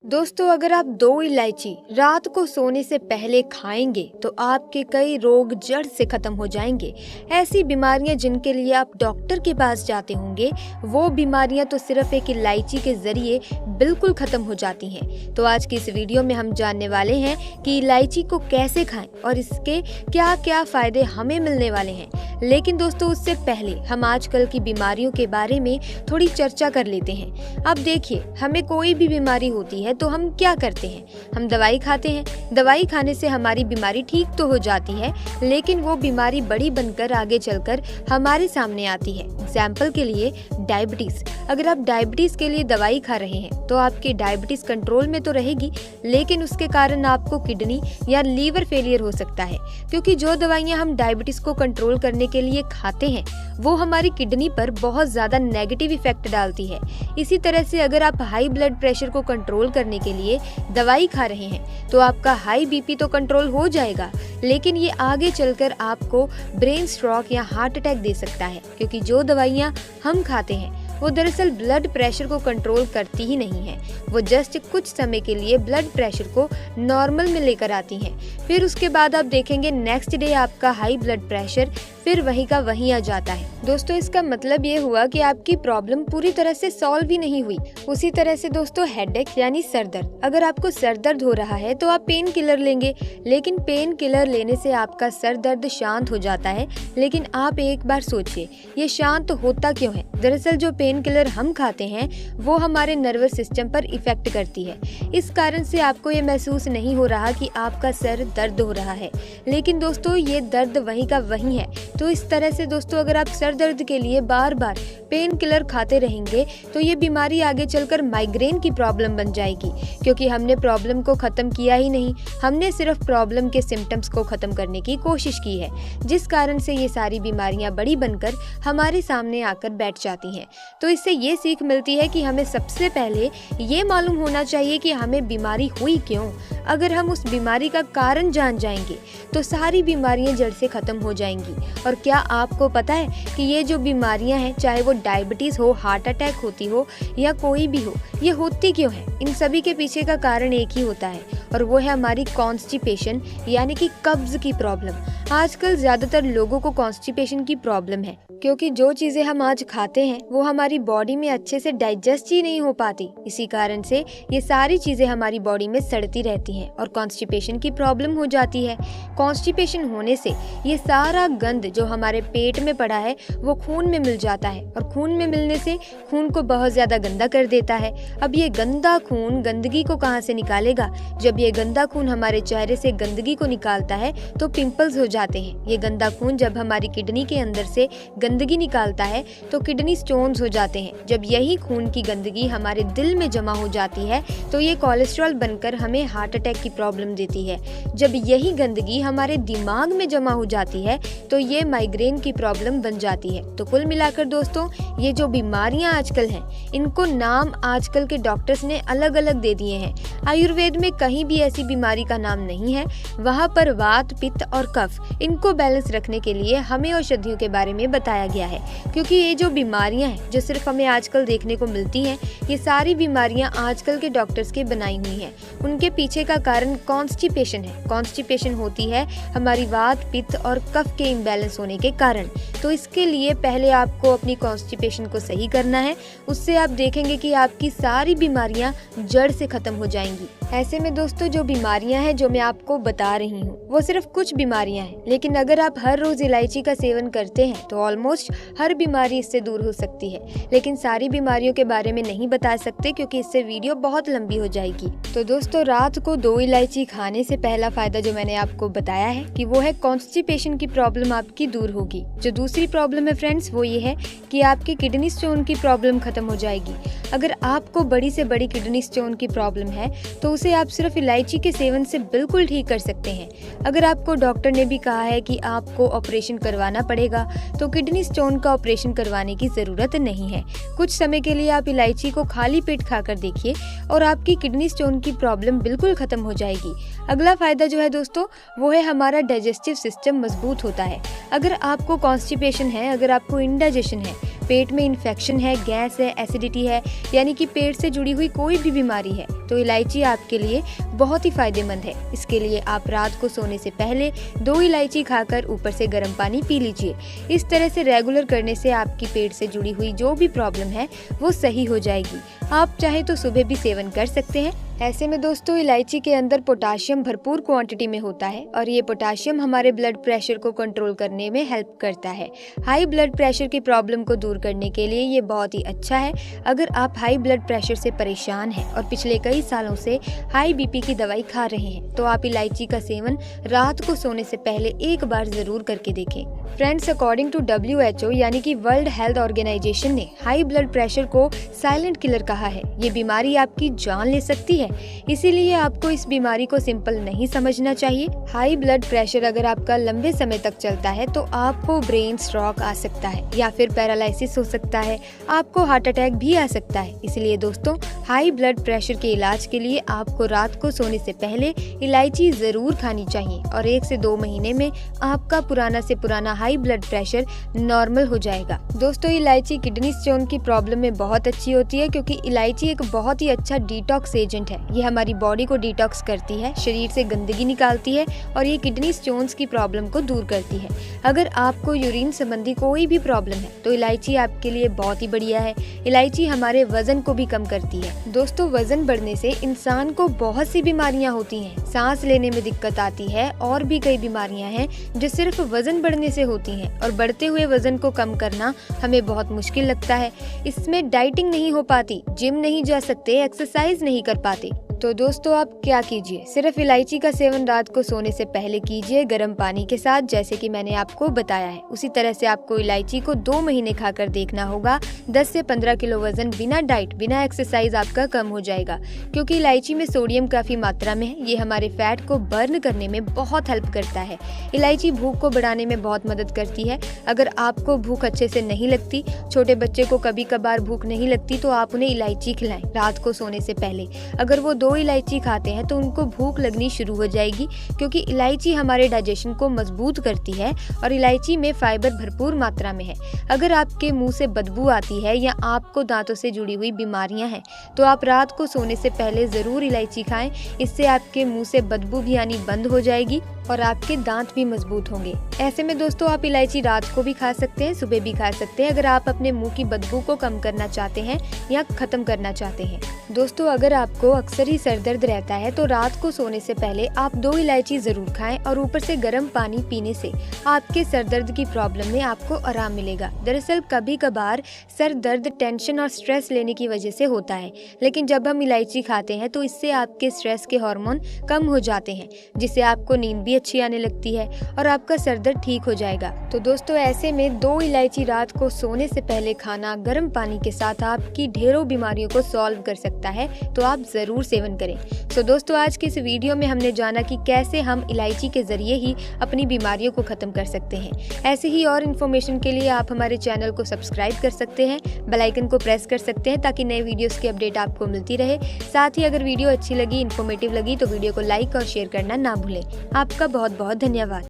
दोस्तों, अगर आप 2 इलायची रात को सोने से पहले खाएंगे तो आपके कई रोग जड़ से खत्म हो जाएंगे। ऐसी बीमारियां जिनके लिए आप डॉक्टर के पास जाते होंगे, वो बीमारियां तो सिर्फ एक इलायची के जरिए बिल्कुल खत्म हो जाती हैं। तो आज की इस वीडियो में हम जानने वाले हैं कि इलायची को कैसे खाएं और इसके क्या क्या फायदे हमें मिलने वाले हैं। लेकिन दोस्तों, उससे पहले हम आजकल की बीमारियों के बारे में थोड़ी चर्चा कर लेते हैं। अब देखिए, हमें कोई भी बीमारी होती है तो हम क्या करते हैं? हम दवाई खाते हैं। दवाई खाने से हमारी बीमारी ठीक तो हो जाती है, लेकिन वो बीमारी बड़ी बनकर आगे चलकर हमारे सामने आती है। एग्जाम्पल के लिए डायबिटीज। अगर आप डायबिटीज के लिए दवाई खा रहे हैं तो आपकी डायबिटीज कंट्रोल में तो रहेगी, लेकिन उसके कारण आपको किडनी या लीवर फेलियर हो सकता है, क्योंकि जो दवाइयां हम डायबिटीज को कंट्रोल करने के लिए खाते हैं वो हमारी किडनी पर बहुत ज्यादा नेगेटिव इफेक्ट डालती है। इसी तरह से अगर आप हाई ब्लड प्रेशर को कंट्रोल करने के लिए दवाई खा रहे हैं तो आपका हाई बीपी तो कंट्रोल हो जाएगा, लेकिन ये आगे चलकर आपको ब्रेन स्ट्रोक या हार्ट अटैक दे सकता है, क्योंकि जो दवाइयां हम खाते हैं वो दरअसल ब्लड प्रेशर को कंट्रोल करती ही नहीं है। वो जस्ट कुछ समय के लिए ब्लड प्रेशर को नॉर्मल में लेकर आती हैं। फिर उसके बाद आप देखेंगे नेक्स्ट डे आपका हाई ब्लड प्रेशर फिर वहीं का वहीं आ जाता है। दोस्तों, इसका मतलब ये हुआ कि आपकी प्रॉब्लम पूरी तरह से सॉल्व ही नहीं हुई। उसी तरह से दोस्तों, हेडेक यानी सर दर्द। अगर आपको सर दर्द हो रहा है तो आप पेन किलर लेंगे, लेकिन पेन किलर लेने से आपका सर दर्द शांत हो जाता है। लेकिन आप एक बार सोचिए, ये शांत होता क्यों है? दरअसल जो पेन किलर हम खाते हैं वो हमारे नर्वस सिस्टम पर इफेक्ट करती है। इस कारण से आपको ये महसूस नहीं हो रहा कि आपका सर दर्द हो रहा है, लेकिन दोस्तों ये दर्द वहीं का वहीं है। तो इस तरह से दोस्तों, अगर आप सर दर्द के लिए बार बार पेन किलर खाते रहेंगे तो ये बीमारी आगे चलकर माइग्रेन की प्रॉब्लम बन जाएगी, क्योंकि हमने प्रॉब्लम को खत्म किया ही नहीं, हमने सिर्फ प्रॉब्लम के सिम्टम्स को खत्म करने की कोशिश की है, जिस कारण से ये सारी बीमारियां बड़ी बनकर हमारे सामने आकर बैठ जाती हैं। तो इससे ये सीख मिलती है कि हमें सबसे पहले ये मालूम होना चाहिए कि हमें बीमारी हुई क्यों। अगर हम उस बीमारी का कारण जान जाएंगे तो सारी बीमारियां जड़ से खत्म हो जाएंगी। और क्या आपको पता है कि ये जो बीमारियां हैं, चाहे वो डायबिटीज हो, हार्ट अटैक होती हो या कोई भी हो, ये होती क्यों है? इन सभी के पीछे का कारण एक ही होता है, और वो है हमारी कॉन्स्टिपेशन यानी कि कब्ज की प्रॉब्लम। आजकल ज्यादातर लोगों को कॉन्स्टिपेशन की प्रॉब्लम है, क्योंकि जो चीजें हम आज खाते हैं वो हमारी बॉडी में अच्छे से डाइजेस्ट ही नहीं हो पाती। इसी कारण से ये सारी चीजें हमारी बॉडी में सड़ती रहती हैं और कॉन्स्टिपेशन की प्रॉब्लम हो जाती है। कॉन्स्टिपेशन होने से ये सारा गंद जो हमारे पेट में पड़ा है वो खून में मिल जाता है, और खून में मिलने से खून को बहुत ज्यादा गंदा कर देता है। अब ये गंदा खून गंदगी को कहाँ से निकालेगा? जब ये गंदा खून हमारे चेहरे से गंदगी को निकालता है तो पिंपल्स हो जाते हैं। ये गंदा खून जब हमारी किडनी के अंदर से गंदगी निकालता है तो किडनी स्टोन्स हो जाते हैं। जब यही खून की गंदगी हमारे दिल में जमा हो जाती है तो ये कोलेस्ट्रॉल बनकर हमें हार्ट अटैक की प्रॉब्लम देती है। जब यही गंदगी हमारे दिमाग में जमा हो जाती है तो ये माइग्रेन की प्रॉब्लम बन जाती है। तो कुल मिलाकर दोस्तों, ये जो बीमारियां आजकल हैं, इनको नाम आजकल के डॉक्टर्स ने अलग अलग दे दिए हैं। आयुर्वेद में कहीं भी ऐसी बीमारी का नाम नहीं है। वहाँ पर वात, पित्त और कफ, इनको बैलेंस रखने के लिए हमें औषधियों के बारे में बताया गया है, क्योंकि ये जो बीमारियां हैं जो सिर्फ हमें आजकल देखने को मिलती हैं, ये सारी बीमारियां आजकल के डॉक्टर्स की बनाई हुई हैं। उनके पीछे का कारण कॉन्स्टिपेशन है। कॉन्स्टिपेशन होती है हमारी वात, पित्त और कफ के इम्बैलेंस होने के कारण। तो इसके लिए पहले आपको अपनी कॉन्स्टिपेशन को सही करना है। उससे आप देखेंगे कि आपकी सारी बीमारियां जड़ से खत्म हो जाएंगी। ऐसे में दोस्तों, जो बीमारियां हैं जो मैं आपको बता रही हूँ वो सिर्फ कुछ बीमारियां हैं, लेकिन अगर आप हर रोज इलायची का सेवन करते हैं तो ऑलमोस्ट हर बीमारी इससे दूर हो सकती है। लेकिन सारी बीमारियों के बारे में नहीं बता सकते, क्योंकि इससे वीडियो बहुत लंबी हो जाएगी। तो दोस्तों, रात को 2 इलायची खाने से पहला फायदा जो मैंने आपको बताया है कि वो है कॉन्स्टिपेशन की प्रॉब्लम आपकी दूर होगी। जो दूसरी प्रॉब्लम है फ्रेंड्स, वो ये है कि आपकी किडनी स्टोन की प्रॉब्लम खत्म हो जाएगी। अगर आपको बड़ी से बड़ी किडनी स्टोन की प्रॉब्लम है तो उसे आप सिर्फ इलायची के सेवन से बिल्कुल ठीक कर सकते हैं। अगर आपको डॉक्टर ने भी कहा है कि आपको ऑपरेशन करवाना पड़ेगा तो किडनी स्टोन का ऑपरेशन करवाने की जरूरत नहीं है। कुछ समय के लिए आप इलायची को खाली पेट खाकर देखिए और आपकी किडनी स्टोन की प्रॉब्लम बिल्कुल खत्म हो जाएगी। अगला फायदा जो है दोस्तों, वो है हमारा डाइजेस्टिव सिस्टम मजबूत होता है। अगर आपको कॉन्स्टिपेशन है, अगर आपको इंडाइजेशन है, पेट में इन्फेक्शन है, गैस है, एसिडिटी है, यानी कि पेट से जुड़ी हुई कोई भी बीमारी है, तो इलायची आपके लिए बहुत ही फायदेमंद है। इसके लिए आप रात को सोने से पहले 2 इलायची खाकर ऊपर से गर्म पानी पी लीजिए। इस तरह से रेगुलर करने से आपकी पेट से जुड़ी हुई जो भी प्रॉब्लम है वो सही हो जाएगी। आप चाहे तो सुबह भी सेवन कर सकते हैं। ऐसे में दोस्तों इलायची के अंदर पोटाशियम भरपूर क्वांटिटी में होता है और ये पोटाशियम हमारे ब्लड प्रेशर को कंट्रोल करने में हेल्प करता है। हाई ब्लड प्रेशर की प्रॉब्लम को दूर करने के लिए ये बहुत ही अच्छा है। अगर आप हाई ब्लड प्रेशर से परेशान हैं और पिछले कई सालों से हाई बीपी की दवाई खा रहे हैं तो आप इलायची का सेवन रात को सोने से पहले एक बार जरूर करके देखें। फ्रेंड्स, अकॉर्डिंग टू WHO यानी कि वर्ल्ड हेल्थ ऑर्गेनाइजेशन ने हाई ब्लड प्रेशर को साइलेंट किलर कहा है। ये बीमारी आपकी जान ले सकती है, इसीलिए आपको इस बीमारी को सिंपल नहीं समझना चाहिए। हाई ब्लड प्रेशर अगर आपका लंबे समय तक चलता है तो आपको ब्रेन स्ट्रोक आ सकता है या फिर पैरालिसिस हो सकता है, आपको हार्ट अटैक भी आ सकता है। इसलिए दोस्तों हाई ब्लड प्रेशर के इलाज के लिए आपको रात को सोने से पहले इलायची जरूर खानी चाहिए और 1 से 2 महीने में आपका पुराना से पुराना हाई ब्लड प्रेशर नॉर्मल हो जाएगा। दोस्तों इलायची किडनी स्टोन की प्रॉब्लम में बहुत अच्छी होती है क्योंकि इलायची एक बहुत ही अच्छा डिटॉक्स एजेंट है। ये हमारी बॉडी को डिटॉक्स करती है, शरीर से गंदगी निकालती है और ये किडनी स्टोन्स की प्रॉब्लम को दूर करती है। अगर आपको यूरिन संबंधी कोई भी प्रॉब्लम है तो इलायची आपके लिए बहुत ही बढ़िया है। इलायची हमारे वजन को भी कम करती है। दोस्तों वजन बढ़ने से इंसान को बहुत सी बीमारियां होती हैं, सांस लेने में दिक्कत आती है और भी कई बीमारियां हैं जो सिर्फ वजन बढ़ने से होती हैं और बढ़ते हुए वजन को कम करना हमें बहुत मुश्किल लगता है। इसमें डाइटिंग नहीं हो पाती, जिम नहीं जा सकते, एक्सरसाइज नहीं कर पाते। तो दोस्तों आप क्या कीजिए, सिर्फ इलायची का सेवन रात को सोने से पहले कीजिए गर्म पानी के साथ, जैसे कि मैंने आपको बताया है। उसी तरह से आपको इलायची को 2 महीने खाकर देखना होगा। 10 से 15 किलो वजन बिना डाइट बिना एक्सरसाइज आपका कम हो जाएगा, क्योंकि इलायची में सोडियम काफी मात्रा में है। ये हमारे फैट को बर्न करने में बहुत हेल्प करता है। इलायची भूख को बढ़ाने में बहुत मदद करती है। अगर आपको भूख अच्छे से नहीं लगती, छोटे बच्चे को कभी कभार भूख नहीं लगती, तो आप उन्हें इलायची खिलाएं रात को सोने से पहले। अगर वो 2 इलायची खाते हैं तो उनको भूख लगनी शुरू हो जाएगी, क्योंकि इलायची हमारे डाइजेशन को मजबूत करती है और इलायची में फाइबर भरपूर मात्रा में है। अगर आपके मुंह से बदबू आती है या आपको दांतों से जुड़ी हुई बीमारियां हैं तो आप रात को सोने से पहले जरूर इलायची खाएं। इससे आपके मुंह से बदबू भी आनी बंद हो जाएगी और आपके दांत भी मजबूत होंगे। ऐसे में दोस्तों आप इलायची रात को भी खा सकते हैं, सुबह भी खा सकते हैं, अगर आप अपने मुंह की बदबू को कम करना चाहते हैं या खत्म करना चाहते हैं। दोस्तों अगर आपको अक्सर ही सर दर्द रहता है तो रात को सोने से पहले आप 2 इलायची जरूर खाएं और ऊपर से गर्म पानी पीने से आपके सर दर्द की प्रॉब्लम में आपको आराम मिलेगा। दरअसल कभी कभार सर दर्द टेंशन और स्ट्रेस लेने की वजह से होता है, लेकिन जब हम इलायची खाते हैं तो इससे आपके स्ट्रेस के हार्मोन कम हो जाते हैं, जिससे आपको नींद भी अच्छी आने लगती है और आपका सर दर्द ठीक हो जाएगा। तो दोस्तों ऐसे में 2 इलायची रात को सोने से पहले खाना गर्म पानी के साथ आपकी ढेरों बीमारियों को सॉल्व कर सकता है, तो आप जरूर सेवन करें। तो दोस्तों आज की इस वीडियो में हमने जाना कि कैसे हम इलायची के जरिए ही अपनी बीमारियों को खत्म कर सकते हैं। ऐसे ही और इन्फॉर्मेशन के लिए आप हमारे चैनल को सब्सक्राइब कर सकते हैं, बेल आइकन को प्रेस कर सकते हैं ताकि नए वीडियोस की अपडेट आपको मिलती रहे। साथ ही अगर वीडियो अच्छी लगी, इन्फॉर्मेटिव लगी तो वीडियो को लाइक और शेयर करना ना भूलें। आपका बहुत बहुत धन्यवाद।